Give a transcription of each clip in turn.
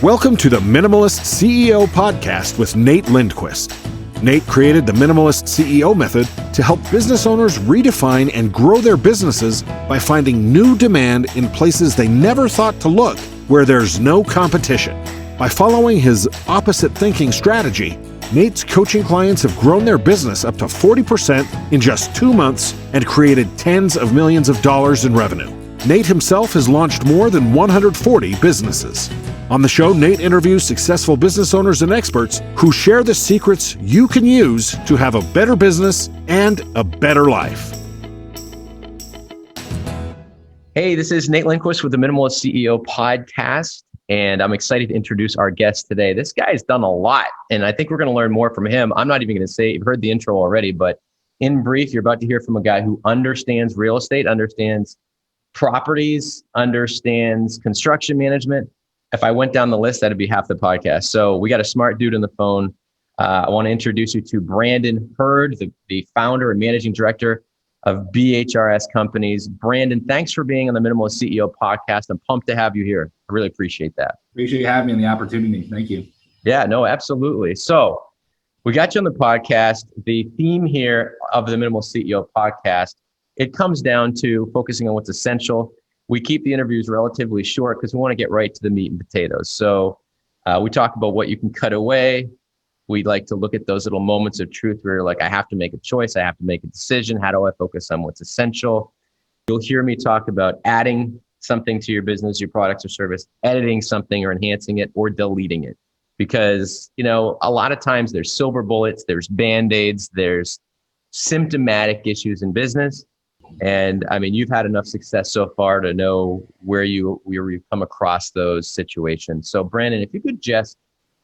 Welcome to the Minimalist CEO Podcast with Nate Lindquist. Nate created the Minimalist CEO method to help business owners redefine and grow their businesses by finding new demand in places they never thought to look, where there's no competition. By following his opposite thinking strategy, Nate's coaching clients have grown their business up to 40% in just 2 months and created tens of millions of dollars in revenue. Nate himself has launched more than 140 businesses. On the show, Nate interviews successful business owners and experts who share the secrets you can use to have a better business and a better life. Hey, this is Nate Lindquist with the Minimalist CEO Podcast, and I'm excited to introduce our guest today. This guy's done a lot, and I think we're going to learn more from him. I'm not even going to say, you've heard the intro already, but in brief, you're about to hear from a guy who understands real estate, understands properties, understands construction management. If I went down the list, that'd be half the podcast. So we got a smart dude on the phone. I want to introduce you to Brandon Hurd, the founder and managing director of BHRS companies. Brandon, thanks for being on the Minimalist CEO Podcast. I'm pumped to have you here. I really appreciate that. Appreciate you having me and the opportunity. Thank you. Yeah, no, absolutely. So we got you on the podcast. The theme here of the Minimalist CEO Podcast, it comes down to focusing on what's essential. We keep the interviews relatively short because we want to get right to the meat and potatoes. So we talk about what you can cut away. We like to look at those little moments of truth where you're like, I have to make a choice. I have to make a decision. How do I focus on what's essential? You'll hear me talk about adding something to your business, your products or service, editing something or enhancing it or deleting it. Because, you know, a lot of times there's silver bullets, there's Band-Aids, there's symptomatic issues in business. And I mean, you've had enough success so far to know where you've come across those situations. So Brandon, if you could just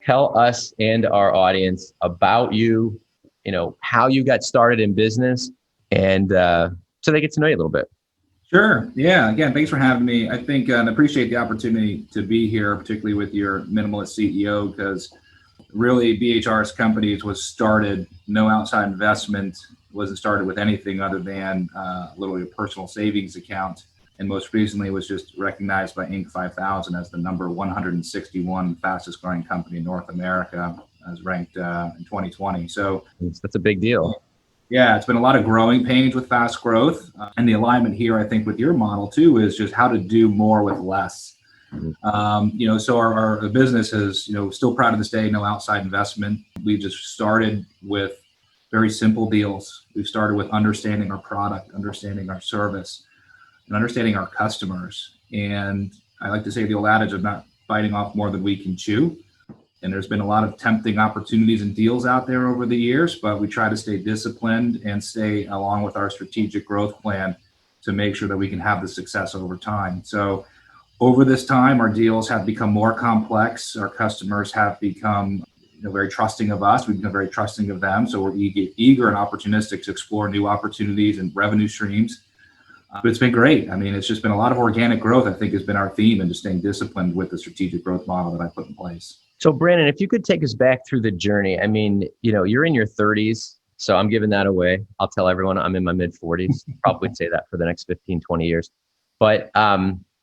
tell us and our audience about you, you know, how you got started in business and so they get to know you a little bit. Sure. Yeah. Again, thanks for having me. I think and appreciate the opportunity to be here, particularly with your Minimalist CEO, because really BHRS companies was started, no outside investment, wasn't started with anything other than literally a personal savings account. And most recently was just recognized by Inc. 5000 as the number 161 fastest growing company in North America, as ranked in 2020. So that's a big deal. Yeah, it's been a lot of growing pains with fast growth. And the alignment here, I think, with your model too, is just how to do more with less. You know, so our business is, you know, still proud of this day, no outside investment. We just started with very simple deals. We've started with understanding our product, understanding our service, and understanding our customers. And I like to say the old adage of not biting off more than we can chew. And there's been a lot of tempting opportunities and deals out there over the years, but we try to stay disciplined and stay along with our strategic growth plan to make sure that we can have the success over time. So over this time, our deals have become more complex. Our customers have become very trusting of us. We've become very trusting of them. So we're eager and opportunistic to explore new opportunities and revenue streams. But it's been great. I mean, it's just been a lot of organic growth, I think, has been our theme, and just staying disciplined with the strategic growth model that I put in place. So Brandon, if you could take us back through the journey. I mean, you know, you're in your 30s, so I'm giving that away. I'll tell everyone I'm in my mid 40s. Probably say that for the next 15, 20 years. But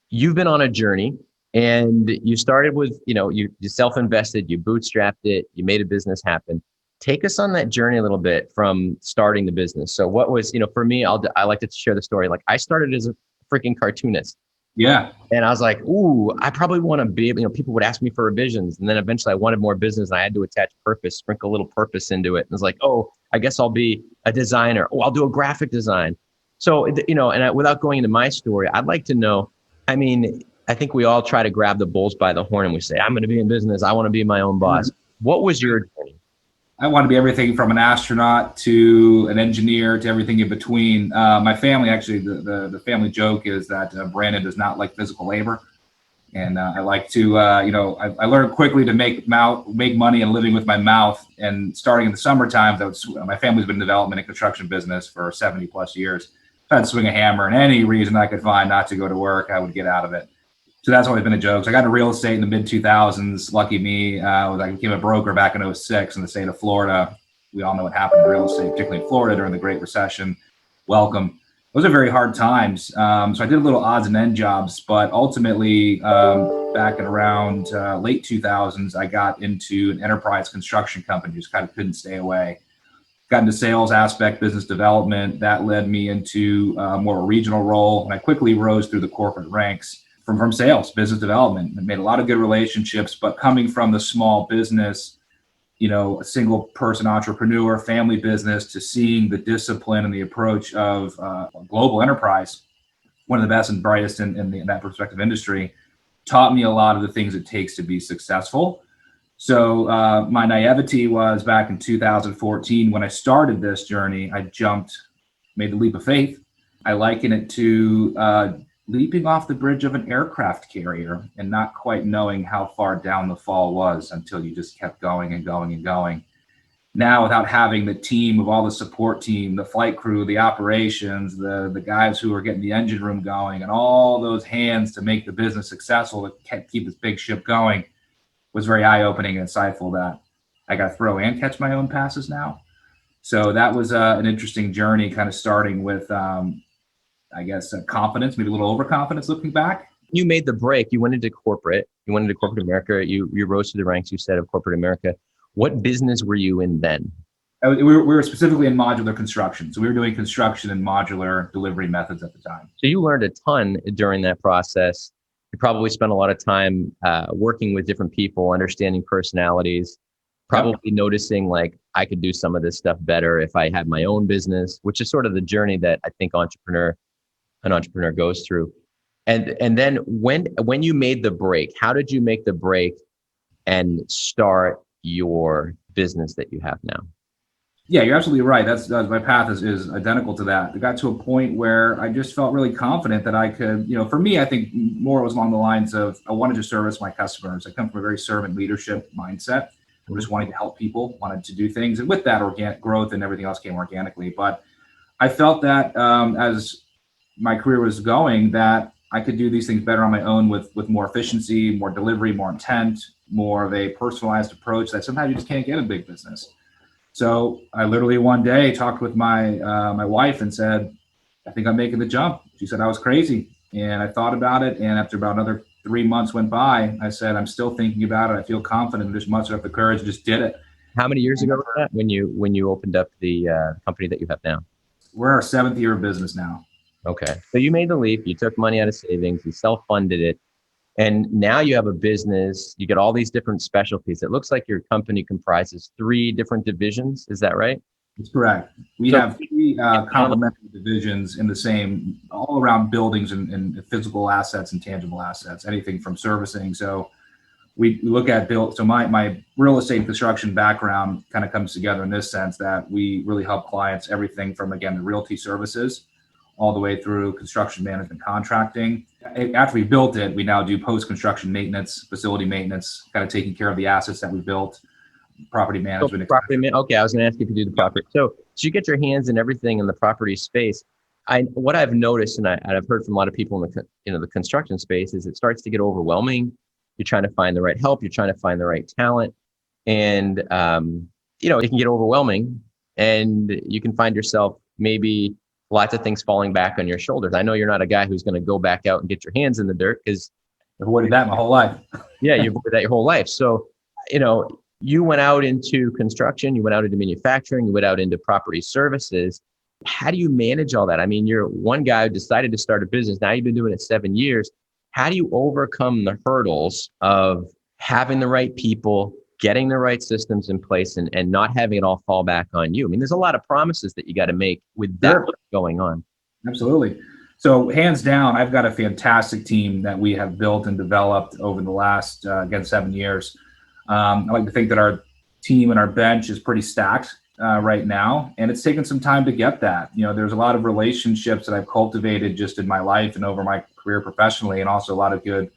you've been on a journey. And you started with, you know, you self-invested, you bootstrapped it, you made a business happen. Take us on that journey a little bit from starting the business. So what was, you know, for me, I like to share the story. Like I started as a freaking cartoonist. Yeah. And I was like, ooh, I probably want to be, you know, people would ask me for revisions. And then eventually I wanted more business and I had to attach purpose, sprinkle a little purpose into it. And it's like, oh, I guess I'll be a designer. Oh, I'll do a graphic design. So, you know, and without going into my story, I'd like to know, I mean, I think we all try to grab the bulls by the horn and we say, I'm going to be in business. I want to be my own boss. What was your journey? I want to be everything from an astronaut to an engineer to everything in between. My family, actually, the family joke is that Brandon does not like physical labor. And I like to, you know, I learned quickly to make money and living with my mouth. And starting in the summertime, my family's been in development and construction business for 70 plus years. If I had to swing a hammer and any reason I could find not to go to work, I would get out of it. So that's always been a joke. So I got into real estate in the mid 2000s. Lucky me, I became a broker back in 2006 in the state of Florida. We all know what happened in real estate, particularly in Florida during the Great Recession. Welcome. those are very hard times. So I did a little odds and end jobs, but ultimately back in around late 2000s, I got into an enterprise construction company, just kind of couldn't stay away. Got into sales aspect, business development. That led me into more of a regional role. And I quickly rose through the corporate ranks from sales, business development, and made a lot of good relationships. But coming from the small business, a single person entrepreneur, family business, to seeing the discipline and the approach of a global enterprise, one of the best and brightest in that prospective industry, taught me a lot of the things it takes to be successful. So my naivety was back in 2014 when I started this journey. I made the leap of faith. I liken it to leaping off the bridge of an aircraft carrier and not quite knowing how far down the fall was until you just kept going and going and going. Now, without having the team of all the support team, the flight crew, the operations, the guys who are getting the engine room going, and all those hands to make the business successful, to keep this big ship going, was very eye-opening and insightful that I got to throw and catch my own passes now. So that was an interesting journey, kind of starting with, confidence, maybe a little overconfidence looking back. You made the break. You went into corporate. You went into corporate America. You rose to the ranks, you said, of corporate America. What business were you in then? We were specifically in modular construction. So we were doing construction and modular delivery methods at the time. So you learned a ton during that process. You probably spent a lot of time working with different people, understanding personalities, probably noticing like I could do some of this stuff better if I had my own business, which is sort of the journey that I think an entrepreneur goes through. And then when you made the break, how did you make the break and start your business that you have now? Yeah, you're absolutely right. That's my path is identical to that. I got to a point where I just felt really confident that I could, for me, I think more was along the lines of I wanted to service my customers. I come from a very servant leadership mindset. I just wanted to help people, wanted to do things. And with that, organic growth and everything else came organically. But I felt that as my career was going, that I could do these things better on my own with more efficiency, more delivery, more intent, more of a personalized approach that sometimes you just can't get in big business. So I literally one day talked with my wife and said, I think I'm making the jump. She said I was crazy. And I thought about it. And after about another 3 months went by, I said, I'm still thinking about it. I feel confident. Just mustered up the courage and just did it. How many years ago was that when you opened up the company that you have now? We're our 7th year of business now. Okay. So you made the leap. You took money out of savings. You self-funded it. And now you have a business. You get all these different specialties. It looks like your company comprises 3 different divisions. Is that right? That's correct. We have 3 complementary divisions in the same, all around buildings and physical assets and tangible assets, anything from servicing. So we look at build. So my real estate and construction background kind of comes together in this sense that we really help clients everything from, again, the realty services all the way through construction management contracting. After we built it, we now do post-construction maintenance, facility maintenance, kind of taking care of the assets that we built, property management. Okay, I was going to ask you if you do the property. So you get your hands in everything in the property space. What I've noticed, and I've heard from a lot of people in the construction space, is it starts to get overwhelming. You're trying to find the right help. You're trying to find the right talent. And, it can get overwhelming and you can find yourself maybe lots of things falling back on your shoulders. I know you're not a guy who's going to go back out and get your hands in the dirt because I've avoided that my whole life. Yeah, you've avoided that your whole life. So, you went out into construction, you went out into manufacturing, you went out into property services. How do you manage all that? I mean, you're one guy who decided to start a business. Now you've been doing it 7 years. How do you overcome the hurdles of having the right people, getting the right systems in place, and not having it all fall back on you? I mean, there's a lot of promises that you got to make with that going on. Absolutely. So hands down, I've got a fantastic team that we have built and developed over the last, 7 years. I like to think that our team and our bench is pretty stacked right now, and it's taken some time to get that. There's a lot of relationships that I've cultivated just in my life and over my career professionally, and also a lot of good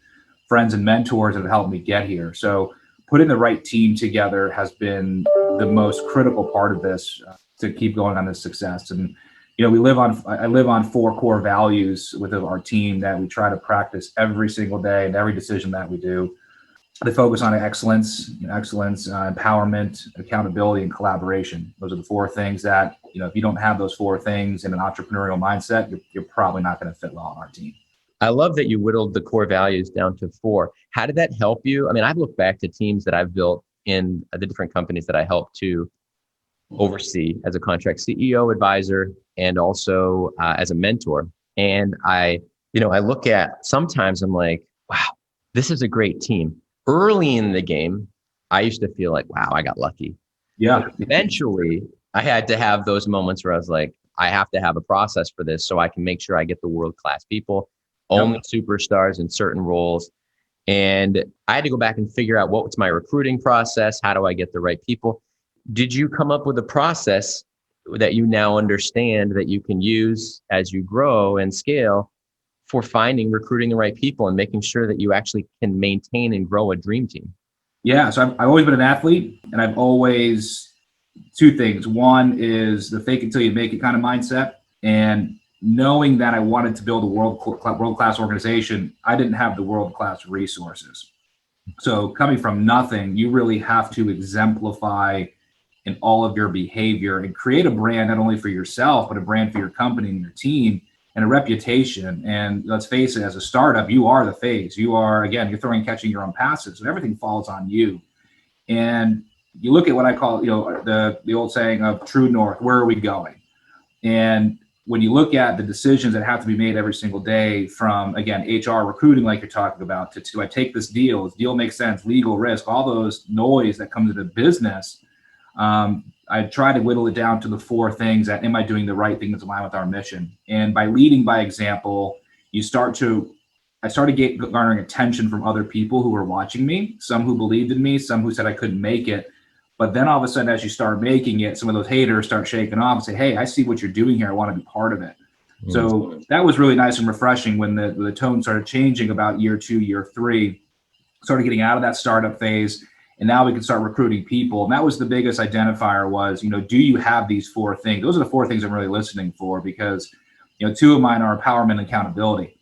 friends and mentors that have helped me get here. So putting the right team together has been the most critical part of this to keep going on this success. And I live on 4 core values with our team that we try to practice every single day and every decision that we do. They focus on excellence, empowerment, accountability, and collaboration. Those are the four things that, if you don't have those four things in an entrepreneurial mindset, you're probably not going to fit well on our team. I love that you whittled the core values down to 4. How did that help you? I mean, I've looked back to teams that I've built in the different companies that I helped to oversee as a contract CEO, advisor, and also as a mentor. And I look at, sometimes I'm like, wow, this is a great team. Early in the game, I used to feel like, wow, I got lucky. Yeah. But eventually, I had to have those moments where I was like, I have to have a process for this so I can make sure I get the world-class people, only superstars in certain roles. And I had to go back and figure out what's my recruiting process. How do I get the right people? Did you come up with a process that you now understand that you can use as you grow and scale for recruiting the right people and making sure that you actually can maintain and grow a dream team? Yeah. So I've always been an athlete, and I've always, 2 things. One is the fake it till you make it kind of mindset. And knowing that I wanted to build a world-class organization, I didn't have the world-class resources. So coming from nothing, you really have to exemplify in all of your behavior and create a brand, not only for yourself, but a brand for your company and your team, and a reputation. And let's face it, as a startup, you are the face. You are, again, you're throwing and catching your own passes, so everything falls on you. And you look at what I call, the old saying of true north, where are we going? And when you look at the decisions that have to be made every single day, from, again, HR, recruiting, like you're talking about, to do I take this deal? Does deal make sense? Legal risk, all those noise that comes into business. I try to whittle it down to the 4 things that, am I doing the right thing that's aligned with our mission? And by leading by example, I started garnering attention from other people who were watching me, some who believed in me, some who said I couldn't make it. But then all of a sudden, as you start making it, some of those haters start shaking off and say, hey, I see what you're doing here. I want to be part of it. So that was really nice and refreshing when the tone started changing about year 2, year 3, started getting out of that startup phase. And now we can start recruiting people. And that was the biggest identifier was, do you have these 4 things? Those are the 4 things I'm really listening for, because, 2 of mine are empowerment and accountability.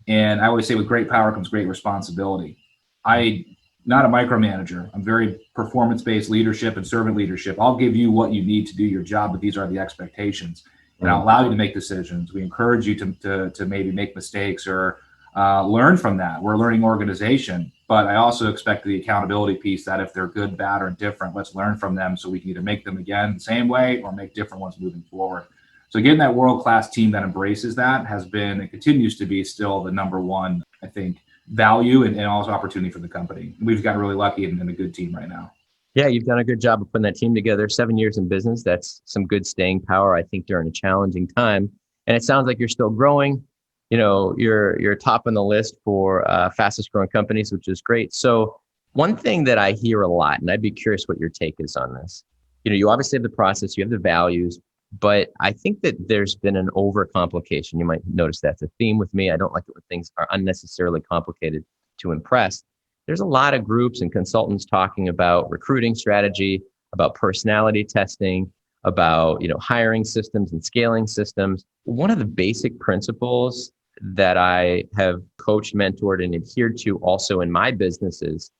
And I always say with great power comes great responsibility. I'm not a micromanager. I'm very performance-based leadership and servant leadership. I'll give you what you need to do your job, but these are the expectations. And I'll allow you to make decisions. We encourage you to maybe make mistakes or learn from that. We're a learning organization. But I also expect the accountability piece, that if they're good, bad, or different, let's learn from them so we can either make them again the same way or make different ones moving forward. So getting that world-class team that embraces that has been and continues to be still the number one, I think, value and also opportunity for the company. We've gotten really lucky and a good team right now. Yeah, you've done a good job of putting that team together. 7 years in business, that's some good staying power, I think, during a challenging time. And it sounds like you're still growing. You're top on the list for fastest growing companies, which is great. So one thing that I hear a lot, and I'd be curious what your take is on this. You obviously have the process, you have the values, but I think that there's been an overcomplication. You might notice that's a theme with me. I don't like it when things are unnecessarily complicated to impress. There's a lot of groups and consultants talking about recruiting strategy, about personality testing, about hiring systems and scaling systems. One of the basic principles that I have coached, mentored, and adhered to also in my businesses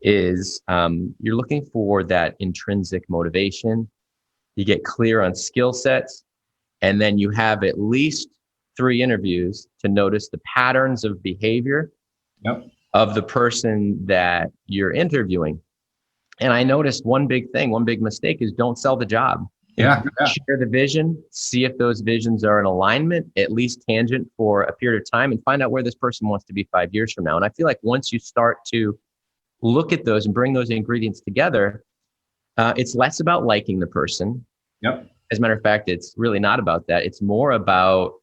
is you're looking for that intrinsic motivation. You get clear on skill sets, and then you have at least 3 interviews to notice the patterns of behavior of the person that you're interviewing. And I noticed one big mistake is don't sell the job. Yeah. Share the vision, see if those visions are in alignment, at least tangent for a period of time, and find out where this person wants to be 5 years from now. And I feel like once you start to look at those and bring those ingredients together, it's less about liking the person. As a matter of fact, it's really not about that. It's more about,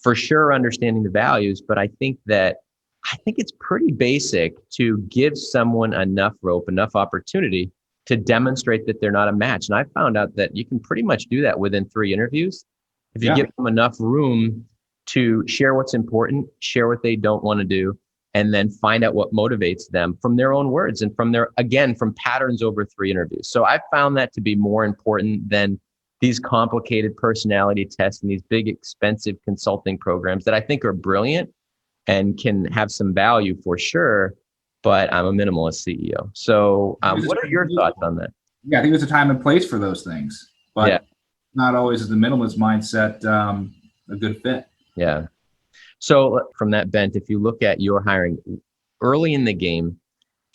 for sure, understanding the values. But I think it's pretty basic to give someone enough rope, enough opportunity to demonstrate that they're not a match. And I found out that you can pretty much do that within 3 interviews. If you give them enough room to share what's important, share what they don't want to do, and then find out what motivates them from their own words and from patterns over 3 interviews. So I found that to be more important than these complicated personality tests and these big, expensive consulting programs that I think are brilliant and can have some value for sure. but I'm a minimalist CEO. So what are your thoughts on that? Yeah, I think there's a time and place for those things, but Yeah. not always is the minimalist mindset a good fit. Yeah. So from that bent, if you look at your hiring early in the game,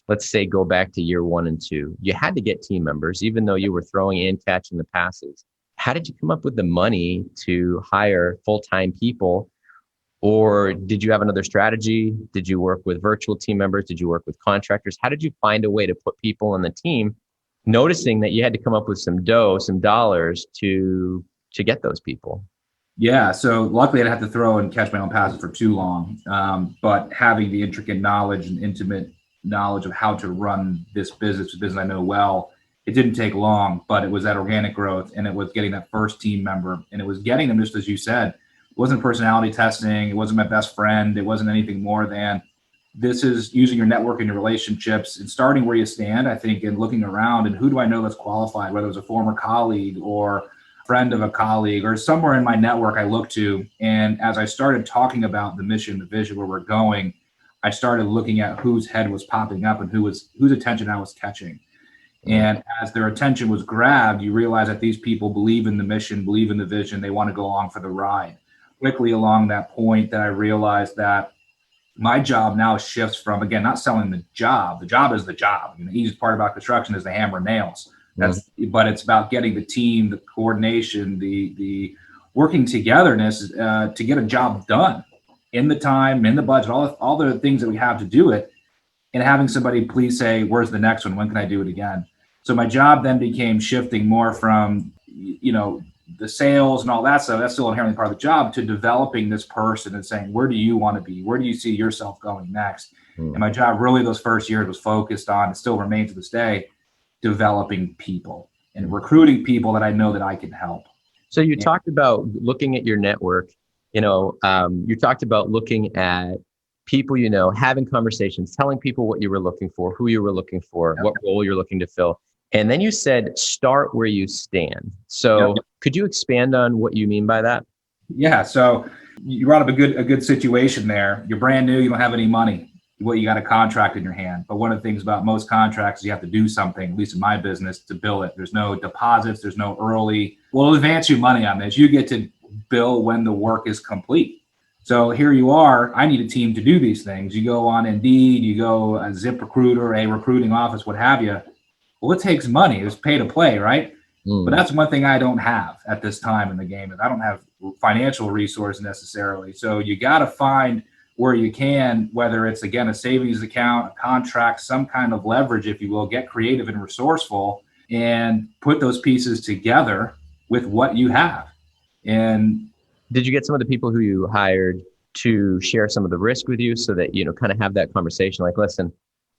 let's say go back to year 1 and 2, you had to get team members, even though you were throwing and catching the passes. How did you come up with the money to hire full-time people? Or did you have another strategy? Did you work with virtual team members? Did you work with contractors? How did you find a way to put people on the team, noticing that you had to come up with some dough, some dollars to get those people? Yeah, so luckily I didn't have to throw and catch my own passes for too long. But having the intricate knowledge and intimate knowledge of how to run this business I know well, it didn't take long, but it was that organic growth, and it was getting that first team member, and it was getting them, just as you said. It wasn't personality testing. It wasn't my best friend. It wasn't anything more than this is using your network and your relationships and starting where you stand, I think, and looking around and who do I know that's qualified, whether it was a former colleague or friend of a colleague or somewhere in my network I look to. And as I started talking about the mission, the vision, where we're going, I started looking at whose head was popping up and whose attention I was catching. And as their attention was grabbed, you realize that these people believe in the mission, believe in the vision. They want to go along for the ride. Quickly along that point that I realized that my job now shifts from, again, not selling the job. The job is the job. The easiest part about construction is the hammer and nails. But it's about getting the team, the coordination, the working togetherness to get a job done in the time, in the budget, all the things that we have to do it, and having somebody please say, where's the next one? When can I do it again? So my job then became shifting more from, the sales and all that stuff. That's still inherently part of the job, to developing this person and saying, where do you want to be? Where do you see yourself going next? And my job really those first years was focused on, and still remains to this day, developing people and recruiting people that I know that I can help. So you talked about looking at your network, you talked about looking at people, having conversations, telling people what you were looking for, who you were looking for, what role you're looking to fill. And then you said, start where you stand. So could you expand on what you mean by that? Yeah. So you brought up a good situation there. You're brand new. You don't have any money. Well, you got a contract in your hand. But one of the things about most contracts is you have to do something, at least in my business, to bill it. There's no deposits. There's no early. We'll advance you money on this. You get to bill when the work is complete. So here you are. I need a team to do these things. You go on Indeed, you go a ZipRecruiter, a recruiting office, what have you. Well, it takes money. It's pay to play, right? But that's one thing I don't have at this time in the game, is I don't have financial resources necessarily. So you got to find where you can, whether it's, again, a savings account, a contract, some kind of leverage, if you will, get creative and resourceful and put those pieces together with what you have. And did you get some of the people who you hired to share some of the risk with you, so that, kind of have that conversation like, listen,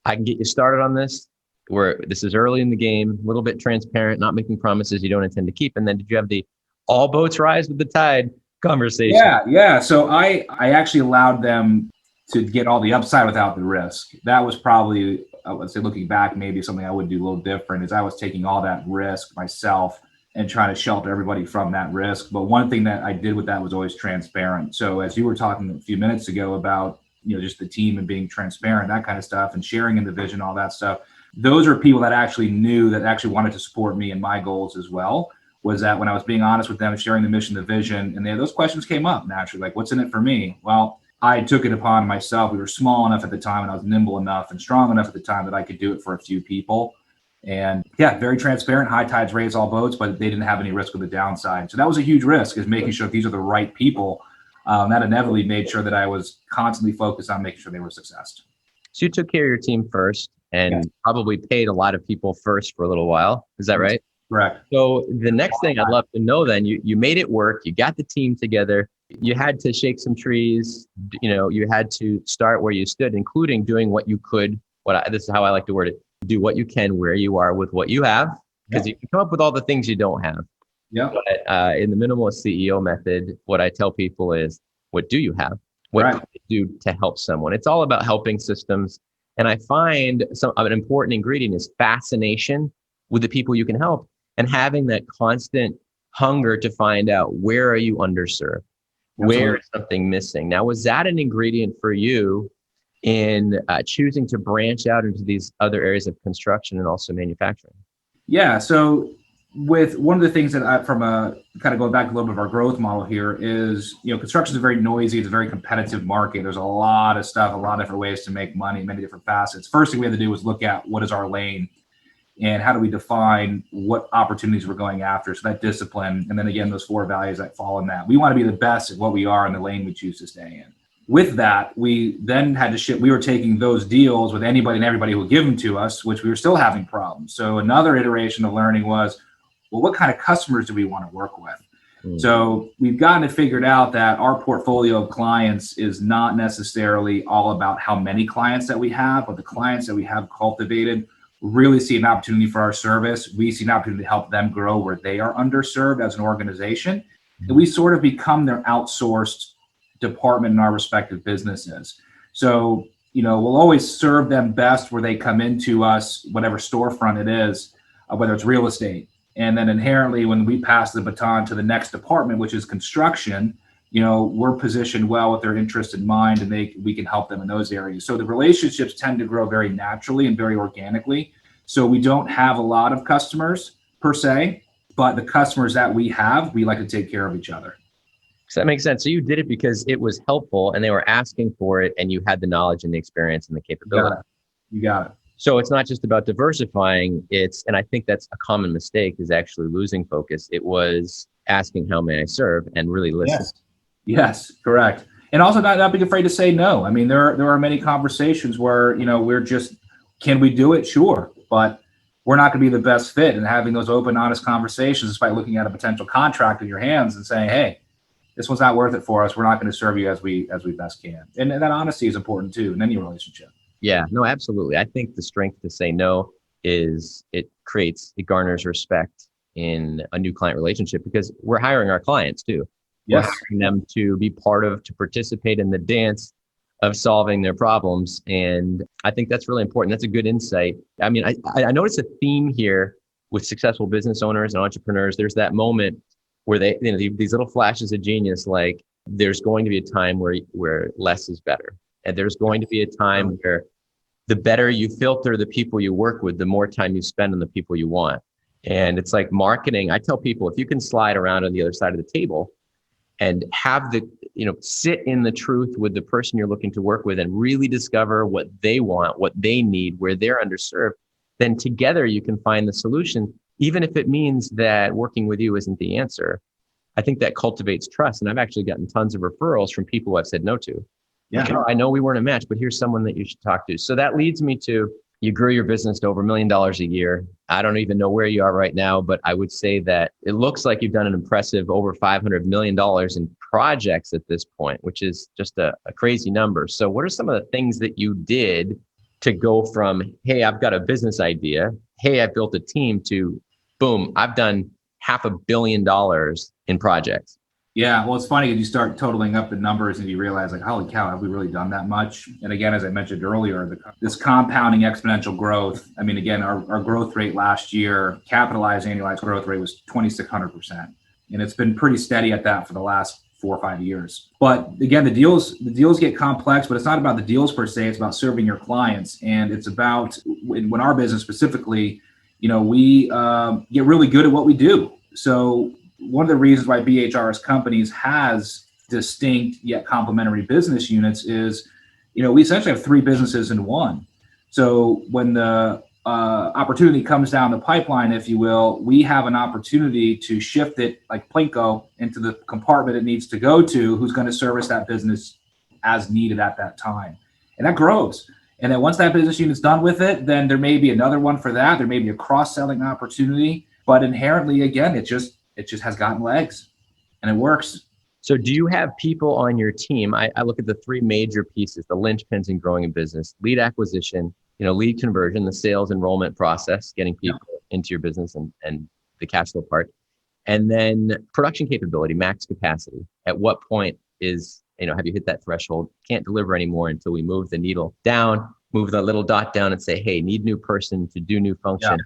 I can get you started on this, where this is early in the game, a little bit transparent, not making promises you don't intend to keep? And then did you have the all boats rise with the tide conversation? Yeah. So I actually allowed them to get all the upside without the risk. That was probably, I would say, looking back, maybe something I would do a little different, is I was taking all that risk myself and trying to shelter everybody from that risk. But one thing that I did with that was always transparent. So as you were talking a few minutes ago about, just the team and being transparent, that kind of stuff, and sharing in the vision, all that stuff, those are people that actually knew, that actually wanted to support me and my goals as well. Was that when I was being honest with them, sharing the mission, the vision, and those questions came up naturally, like, what's in it for me? Well, I took it upon myself. We were small enough at the time, and I was nimble enough and strong enough at the time that I could do it for a few people. And very transparent, high tides raise all boats, but they didn't have any risk of the downside. So that was a huge risk, is making sure these are the right people. That inevitably made sure that I was constantly focused on making sure they were a success. So you took care of your team first, and probably paid a lot of people first for a little while. Is that right? Correct. So the next thing I'd love to know then, you made it work, you got the team together, you had to shake some trees, you had to start where you stood, including doing what you could, this is how I like to word it, do what you can where you are with what you have, because you can come up with all the things you don't have. Yeah. But in the Minimalist CEO method, what I tell people is, what do you have? What can you do to help someone? It's all about helping systems. And I find an important ingredient is fascination with the people you can help, and having that constant hunger to find out, where are you underserved? Where is something missing? Now, was that an ingredient for you in choosing to branch out into these other areas of construction and also manufacturing? Yeah. So with one of the things that from a kind of going back a little bit of our growth model here is, construction is a very noisy, it's a very competitive market. There's a lot of stuff, a lot of different ways to make money, many different facets. First thing we had to do was look at what is our lane and how do we define what opportunities we're going after. So that discipline, and then again, those 4 values that fall in that. We want to be the best at what we are in the lane we choose to stay in. With that, we then had to shift. We were taking those deals with anybody and everybody who would give them to us, which we were still having problems. So another iteration of learning was, well, what kind of customers do we want to work with? So we've gotten it figured out that our portfolio of clients is not necessarily all about how many clients that we have, but the clients that we have cultivated really see an opportunity for our service. We see an opportunity to help them grow where they are underserved as an organization. And we sort of become their outsourced department in our respective businesses. So, we'll always serve them best where they come into us, whatever storefront it is, whether it's real estate. And then inherently, when we pass the baton to the next department, which is construction, we're positioned well with their interest in mind, and we can help them in those areas. So the relationships tend to grow very naturally and very organically. So we don't have a lot of customers per se, but the customers that we have, we like to take care of each other. So that makes sense. So you did it because it was helpful and they were asking for it, and you had the knowledge and the experience and the capability. You got it. So it's not just about diversifying. And I think that's a common mistake, is actually losing focus. It was asking, how may I serve, and really listen. Yes, correct. And also not being afraid to say no. I mean, there are many conversations where, we're just, can we do it? Sure. But we're not going to be the best fit, and having those open, honest conversations, despite looking at a potential contract in your hands and saying, hey, this one's not worth it for us. We're not going to serve you as we best can. And that honesty is important too in any relationship. Yeah, no, absolutely. I think the strength to say no is it garners respect in a new client relationship, because we're hiring our clients too. Yes. We're hiring them to be to participate in the dance of solving their problems. And I think that's really important. That's a good insight. I mean, I notice a theme here with successful business owners and entrepreneurs. There's that moment where these little flashes of genius, like there's going to be a time where less is better. And there's going to be a time where the better you filter the people you work with, the more time you spend on the people you want. And it's like marketing. I tell people, if you can slide around on the other side of the table and have sit in the truth with the person you're looking to work with and really discover what they want, what they need, where they're underserved, then together you can find the solution, even if it means that working with you isn't the answer. I think that cultivates trust. And I've actually gotten tons of referrals from people who I've said no to. Yeah. Like, I know we weren't a match, but here's someone that you should talk to. So that leads me to, you grew your business to over $1 million a year. I don't even know where you are right now, but I would say that it looks like you've done an impressive over $500 million in projects at this point, which is just a crazy number. So what are some of the things that you did to go from, hey, I've got a business idea, hey, I've built a team, to boom, I've done $500 million in projects? Yeah, well, it's funny because you start totaling up the numbers and you realize, like, holy cow, have we really done that much? And again, as I mentioned earlier, this compounding exponential growth. I mean, again, our growth rate last year, capitalized annualized growth rate was 2,600%. And it's been pretty steady at that for the last 4 or 5 years. But again, the deals get complex, but it's not about the deals per se. It's about serving your clients. And it's about, when our business specifically, we get really good at what we do. So one of the reasons why BHRS companies has distinct yet complementary business units is, we essentially have 3 businesses in one. So when the opportunity comes down the pipeline, if you will, we have an opportunity to shift it like Plinko into the compartment it needs to go to, who's going to service that business as needed at that time. And that grows. And then once that business unit's done with it, then there may be another one for that. There may be a cross-selling opportunity, but inherently, again, it just has gotten legs and it works. So do you have people on your team? I look at the 3 major pieces, the linchpins in growing a business: lead acquisition, lead conversion, the sales enrollment process, getting people into your business and the cash flow part. And then production capability, max capacity. At what point have you hit that threshold? Can't deliver anymore until we move the needle down, move the little dot down and say, hey, need new person to do new function,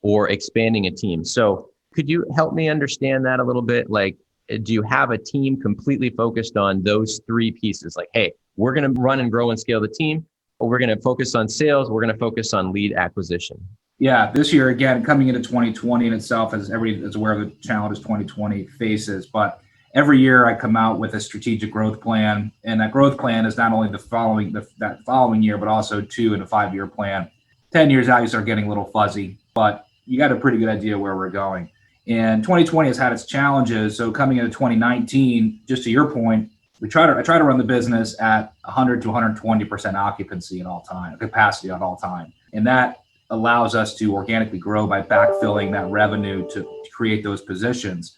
or expanding a team. So could you help me understand that a little bit? Like, do you have a team completely focused on those 3 pieces? Like, hey, we're going to run and grow and scale the team. we're going to focus on sales. We're going to focus on lead acquisition. Yeah, this year, again, coming into 2020 in itself, as everybody is aware of the challenges 2020 faces, but every year I come out with a strategic growth plan, and that growth plan is not only that following year, but also 2 and a 5-year plan. 10 years out, you start getting a little fuzzy, but you got a pretty good idea where we're going. And 2020 has had its challenges. So coming into 2019, just to your point, I try to run the business at 100 to 120% occupancy at all time, capacity at all time, and that allows us to organically grow by backfilling that revenue to create those positions.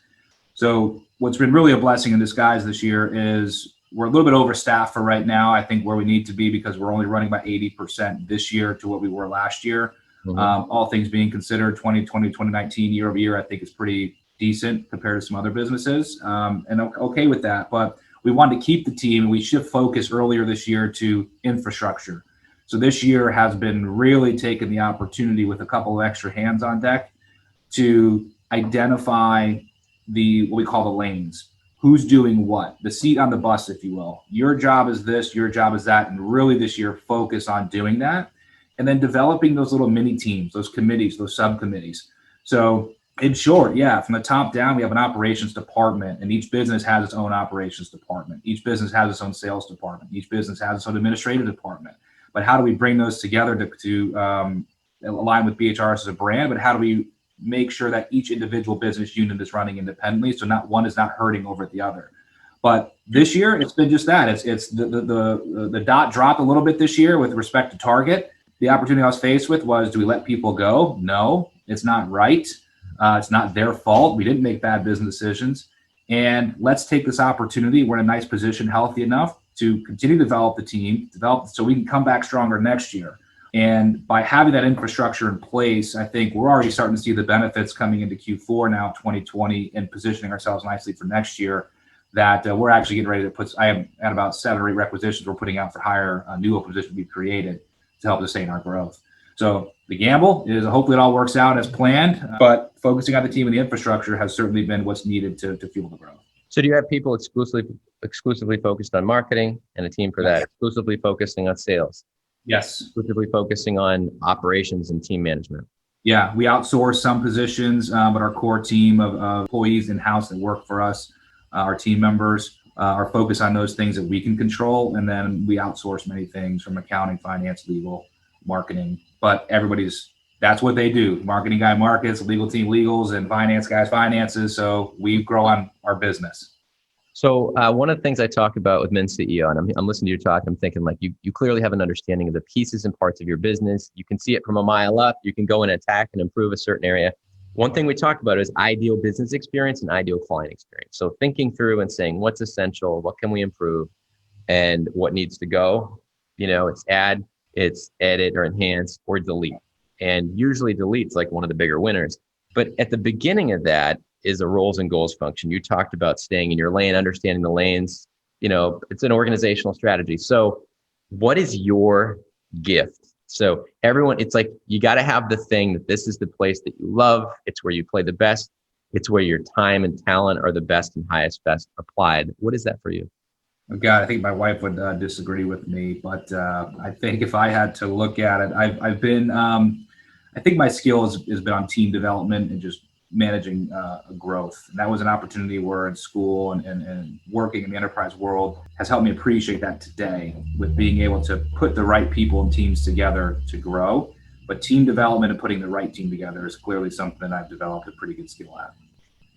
So what's been really a blessing in disguise this year is we're a little bit overstaffed for right now, I think, where we need to be, because we're only running about 80% this year to what we were last year. Mm-hmm. All things being considered, 2020, 2019, year over year, I think is pretty decent compared to some other businesses. And I'm okay with that. But we wanted to keep the team, and we shift focus earlier this year to infrastructure. So this year has been really taking the opportunity with a couple of extra hands on deck to identify what we call the lanes. Who's doing what? The seat on the bus, if you will. Your job is this, your job is that, and really this year focus on doing that. And then developing those little mini teams, those committees, those subcommittees. So in short, yeah, from the top down, we have an operations department, and each business has its own operations department. Each business has its own sales department. Each business has its own administrative department. But how do we bring those together to align with BHRS as a brand? But how do we make sure that each individual business unit is running independently, so not one is not hurting over the other? But this year, it's been just that. It's the dot dropped a little bit this year with respect to target. The opportunity I was faced with was, do we let people go? No, it's not right. It's not their fault. We didn't make bad business decisions. And let's take this opportunity. We're in a nice position, healthy enough to continue to develop the team, so we can come back stronger next year. And by having that infrastructure in place, I think we're already starting to see the benefits coming into Q4 now, 2020, and positioning ourselves nicely for next year, that we're actually getting ready to put, I have at about 7 or 8 requisitions we're putting out for hire, new open positions we've created to help sustain our growth. So the gamble is hopefully it all works out as planned, but focusing on the team and the infrastructure has certainly been what's needed to fuel the growth. So do you have people exclusively focused on marketing and a team for that, exclusively focusing on sales? Yes. Exclusively focusing on operations and team management? Yeah, we outsource some positions, but our core team of employees in-house that work for us, our team members, are focused on those things that we can control. And then we outsource many things from accounting, finance, legal, marketing, but that's what they do. Marketing guy markets, legal team legals, and finance guys finances. So we grow on our business. So one of the things I talk about with Min CEO, and I'm listening to your talk, I'm thinking like you clearly have an understanding of the pieces and parts of your business. You can see it from a mile up. You can go and attack and improve a certain area. One thing we talked about is ideal business experience and ideal client experience. So thinking through and saying what's essential, what can we improve, and what needs to go. It's add, it's edit or enhance or delete. And usually delete's like one of the bigger winners. But at the beginning of that is a roles and goals function. You talked about staying in your lane, understanding the lanes. It's an organizational strategy. So what is your gift? So everyone, it's like, you got to have the thing that this is the place that you love. It's where you play the best. It's where your time and talent are the best and best applied. What is that for you? Oh God, I think my wife would disagree with me, but I think if I had to look at it, I've been, I think my skill has been on team development and just managing growth. And that was an opportunity where in school and working in the enterprise world has helped me appreciate that today, with being able to put the right people and teams together to grow. But team development and putting the right team together is clearly something I've developed a pretty good skill at.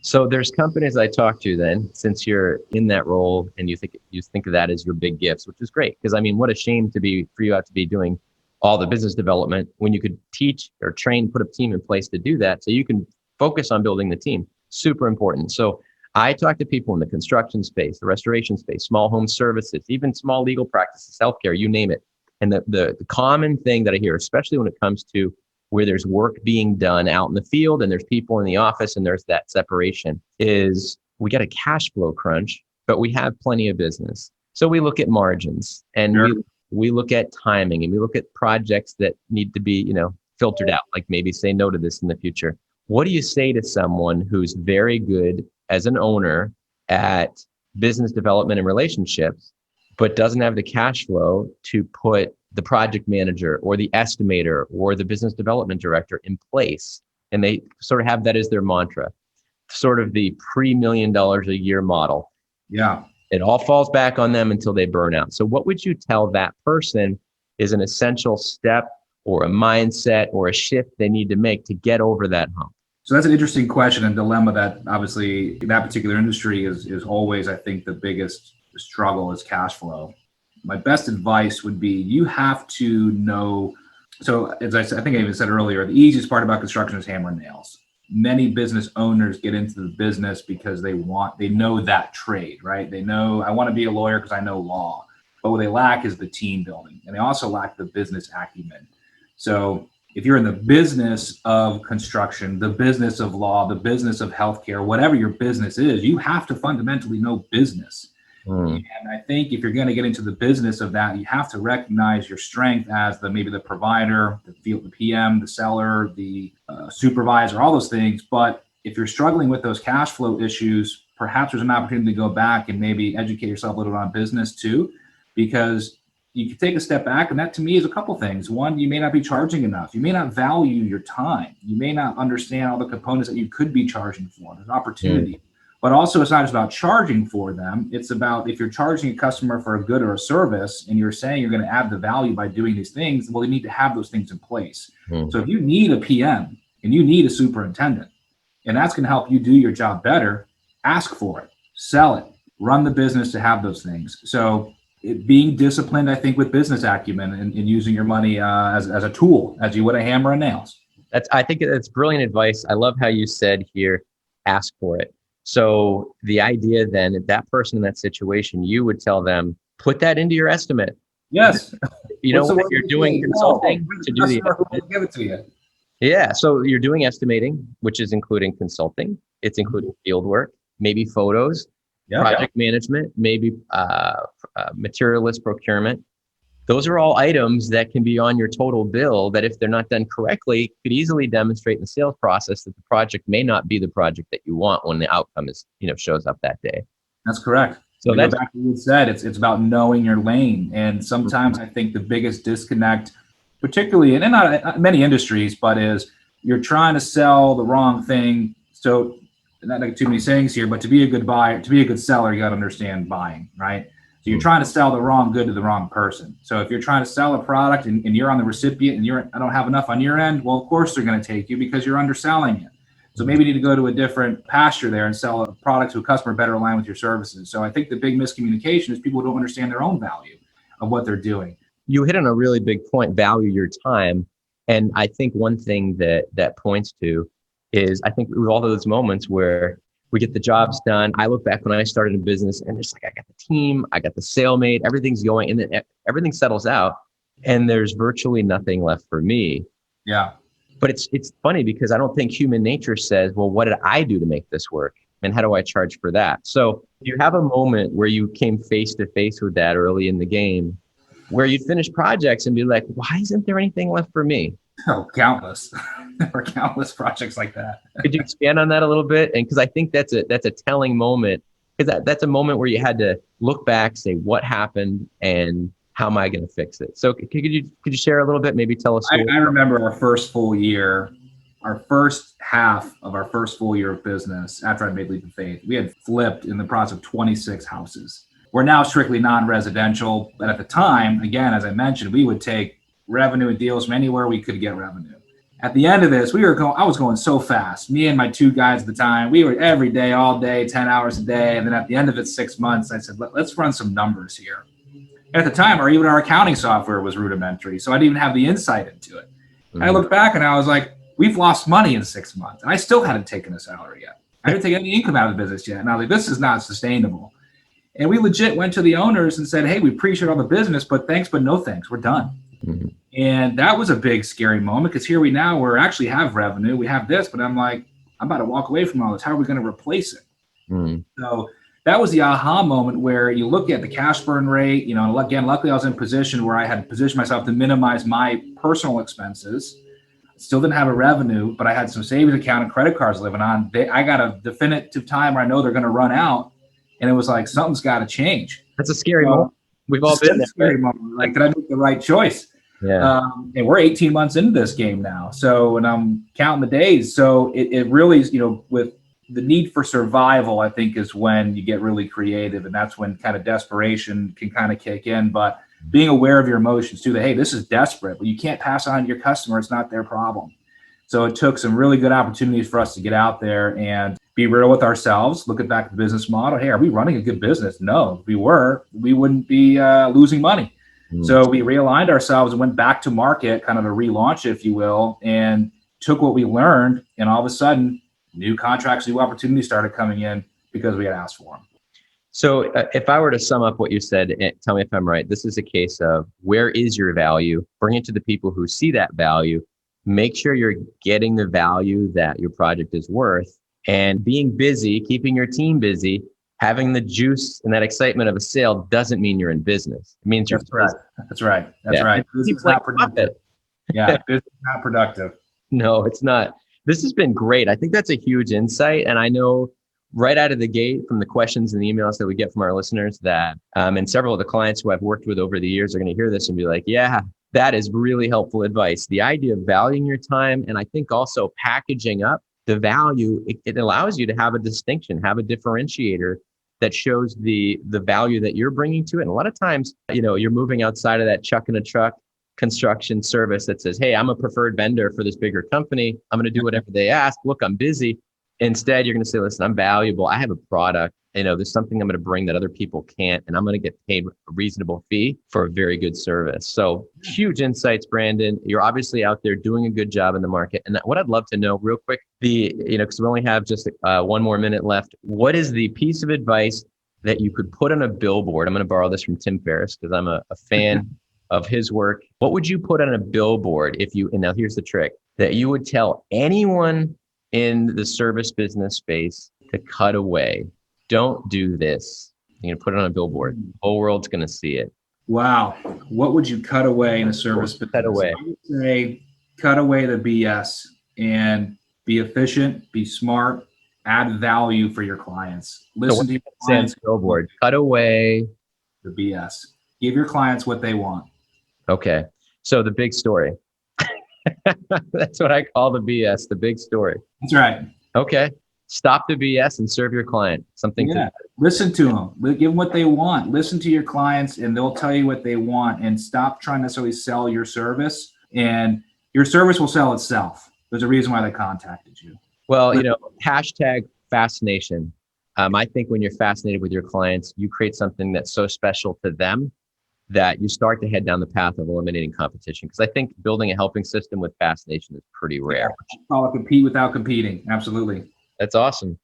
So there's companies I talk to then, since you're in that role and you think of that as your big gifts, which is great. Because what a shame for you to be doing all the business development when you could teach or train, put a team in place to do that. So you can focus on building the team. Super important. So I talk to people in the construction space, the restoration space, small home services, even small legal practices, healthcare, you name it. And the common thing that I hear, especially when it comes to where there's work being done out in the field and there's people in the office and there's that separation, is we got a cash flow crunch, but we have plenty of business. So we look at margins and we look at timing and we look at projects that need to be, filtered out, like maybe say no to this in the future. What do you say to someone who's very good as an owner at business development and relationships, but doesn't have the cash flow to put the project manager or the estimator or the business development director in place, and they sort of have that as their mantra, sort of the pre-$1 million a year model. Yeah. It all falls back on them until they burn out. So what would you tell that person is an essential step or a mindset or a shift they need to make to get over that hump? So that's an interesting question and dilemma that obviously in that particular industry is always, I think, the biggest struggle is cash flow. My best advice would be you have to know. So as I said, I think I even said earlier, the easiest part about construction is hammer and nails. Many business owners get into the business because they know that trade, right? They know I want to be a lawyer because I know law, but what they lack is the team building, and they also lack the business acumen. So if you're in the business of construction, the business of law, the business of healthcare, whatever your business is, you have to fundamentally know business. And I think if you're going to get into the business of that, you have to recognize your strength as maybe the provider, the PM, the seller, the supervisor, all those things. But if you're struggling with those cash flow issues, perhaps there's an opportunity to go back and maybe educate yourself a little bit on business too, because you can take a step back, and that to me is a couple things. One, you may not be charging enough. You may not value your time. You may not understand all the components that you could be charging for. There's opportunity. But also, it's not just about charging for them. It's about if you're charging a customer for a good or a service, and you're saying you're going to add the value by doing these things, well, you need to have those things in place. So if you need a PM and you need a superintendent, and that's going to help you do your job better, ask for it, sell it, run the business to have those things. So being disciplined, I think, with business acumen and using your money as a tool, as you would a hammer and nails. I think that's brilliant advice. I love how you said here, ask for it. So the idea then, if that person in that situation, you would tell them, put that into your estimate. Yes. You know what, you're doing consulting to do the estimate. Give it to you. Yeah. So you're doing estimating, which is including consulting. It's including field work, maybe photos, project management, maybe materialist procurement. Those are all items that can be on your total bill that if they're not done correctly, could easily demonstrate in the sales process that the project may not be the project that you want when the outcome is, shows up that day. That's correct. So that's back to what you said. It's about knowing your lane. And sometimes I think the biggest disconnect, particularly in not many industries, but is you're trying to sell the wrong thing. So not like too many sayings here, but to be a good buyer, to be a good seller, you got to understand buying, right? So you're trying to sell the wrong good to the wrong person. So if you're trying to sell a product and you're on the recipient and I don't have enough on your end, well, of course they're going to take you because you're underselling it. So maybe you need to go to a different pasture there and sell a product to a customer better aligned with your services. So I think the big miscommunication is people don't understand their own value of what they're doing. You hit on a really big point, value your time. And I think one thing that points to is I think with all those moments where we get the jobs done. I look back when I started a business and it's like, I got the team, I got the sale made, everything's going, and then everything settles out and there's virtually nothing left for me. Yeah. But it's funny because I don't think human nature says, well, what did I do to make this work? And how do I charge for that? So you have a moment where you came face to face with that early in the game where you'd finish projects and be like, why isn't there anything left for me? Oh, countless. There were countless projects like that. Could you expand on that a little bit? And because I think that's a telling moment, because that's a moment where you had to look back, say what happened, and how am I going to fix it? So could you share a little bit? Maybe tell us. I remember our first full year, our first half of our first full year of business after I made Leap of Faith. We had flipped in the process of 26 houses. We're now strictly non-residential, but at the time, again, as I mentioned, we would take revenue and deals from anywhere we could get revenue. At the end of this, I was going so fast. Me and my two guys at the time, we were every day, all day, 10 hours a day. And then at the end of it, 6 months, I said, let's run some numbers here. And at the time, even our accounting software was rudimentary. So I didn't even have the insight into it. And I looked back and I was like, we've lost money in 6 months. And I still hadn't taken a salary yet. I didn't take any income out of the business yet. And I was like, this is not sustainable. And we legit went to the owners and said, hey, we appreciate all the business, but thanks, but no thanks. We're done. Mm-hmm. And that was a big, scary moment because here we actually have revenue. We have this, but I'm like, I'm about to walk away from all this. How are we going to replace it? Mm-hmm. So that was the aha moment where you look at the cash burn rate. Again, luckily I was in a position where I had positioned myself to minimize my personal expenses. Still didn't have a revenue, but I had some savings account and credit cards living on. I got a definitive time where I know they're going to run out. And it was like, something's got to change. That's a scary moment. We've all been there. Scary moment. Like, did I make the right choice? Yeah. And we're 18 months into this game now. So, and I'm counting the days. So it really is, with the need for survival, I think is when you get really creative, and that's when kind of desperation can kind of kick in. But being aware of your emotions too, that, hey, this is desperate, but you can't pass on to your customer. It's not their problem. So it took some really good opportunities for us to get out there and be real with ourselves, look at back at the business model. Hey, are we running a good business? No, if we were, we wouldn't be losing money. So we realigned ourselves and went back to market, kind of a relaunch, if you will, and took what we learned, and all of a sudden, new contracts, new opportunities started coming in because we had asked for them. So if I were to sum up what you said, tell me if I'm right. This is a case of where is your value? Bring it to the people who see that value. Make sure you're getting the value that your project is worth, and being busy, keeping your team busy. Having the juice and that excitement of a sale doesn't mean you're in business. It means you're right. That's right. This is not productive. Yeah, this is not productive. No, it's not. This has been great. I think that's a huge insight. And I know right out of the gate from the questions and the emails that we get from our listeners that, and several of the clients who I've worked with over the years are going to hear this and be like, yeah, that is really helpful advice. The idea of valuing your time, and I think also packaging up the value, it allows you to have a distinction, have a differentiator that shows the value that you're bringing to it. And a lot of times, you're moving outside of that chuck in a truck construction service that says, hey, I'm a preferred vendor for this bigger company. I'm going to do whatever they ask. Look, I'm busy. Instead, you're going to say, listen, I'm valuable. I have a product. There's something I'm going to bring that other people can't, and I'm going to get paid a reasonable fee for a very good service. So huge insights, Brandon. You're obviously out there doing a good job in the market. And what I'd love to know real quick, because we only have just 1 more minute left. What is the piece of advice that you could put on a billboard? I'm going to borrow this from Tim Ferriss because I'm a fan of his work. What would you put on a billboard and now here's the trick, that you would tell anyone in the service business space to cut away? Don't do this. You're going to put it on a billboard. The whole world's going to see it. Wow. What would you cut away in a service business? Cut away. I would say cut away the BS and be efficient, be smart, add value for your clients. Listen to your clients. Billboard. Cut away the BS. Give your clients what they want. Okay. So the big story. That's what I call the BS, the big story. That's right. Okay. Stop the BS and serve your client. Listen to them. Give them what they want. Listen to your clients and they'll tell you what they want, and stop trying to necessarily sell your service, and your service will sell itself. There's a reason why they contacted you. Well, hashtag fascination. I think when you're fascinated with your clients, you create something that's so special to them that you start to head down the path of eliminating competition. Because I think building a helping system with fascination is pretty rare. Yeah, call it compete without competing. Absolutely. That's awesome.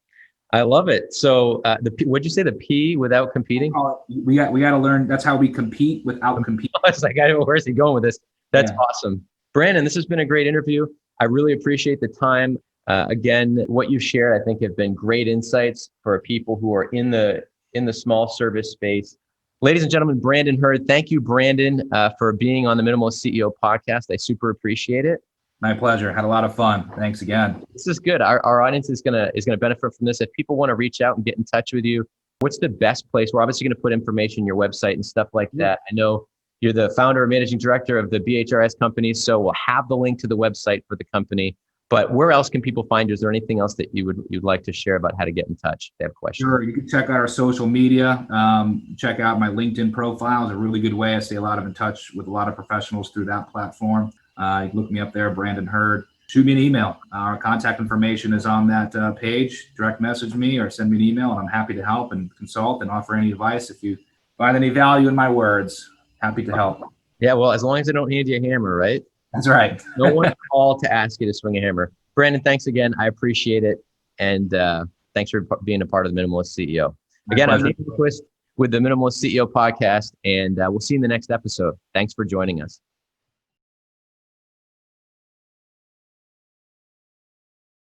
I love it. So what'd you say, the P without competing? We got to learn. That's how we compete without competing. I was like, where's he going with this? That's awesome. Brandon, this has been a great interview. I really appreciate the time. Again, what you shared, I think, have been great insights for people who are in the small service space. Ladies and gentlemen, Brandon Hurd. Thank you, Brandon, for being on the Minimalist CEO podcast. I super appreciate it. My pleasure. Had a lot of fun. Thanks again. This is good. Our audience is gonna benefit from this. If people want to reach out and get in touch with you, what's the best place? We're obviously going to put information on your website and stuff like that. I know you're the founder and managing director of the BHRS company, so we'll have the link to the website for the company. But where else can people find you? Is there anything else that you'd like to share about how to get in touch if they have questions? Sure. You can check out our social media. Check out my LinkedIn profile. It's a really good way. I stay in touch with a lot of professionals through that platform. You can look me up there, Brandon Hurd. Shoot me an email. Our contact information is on that page. Direct message me or send me an email, and I'm happy to help and consult and offer any advice. If you find any value in my words, happy to help. Yeah, well, as long as I don't hand you a hammer, right? That's right. No one called to ask you to swing a hammer. Brandon, thanks again. I appreciate it. And thanks for being a part of the Minimalist CEO. Again, I'm Nate Lindquist with the Minimalist CEO Podcast, and we'll see you in the next episode. Thanks for joining us.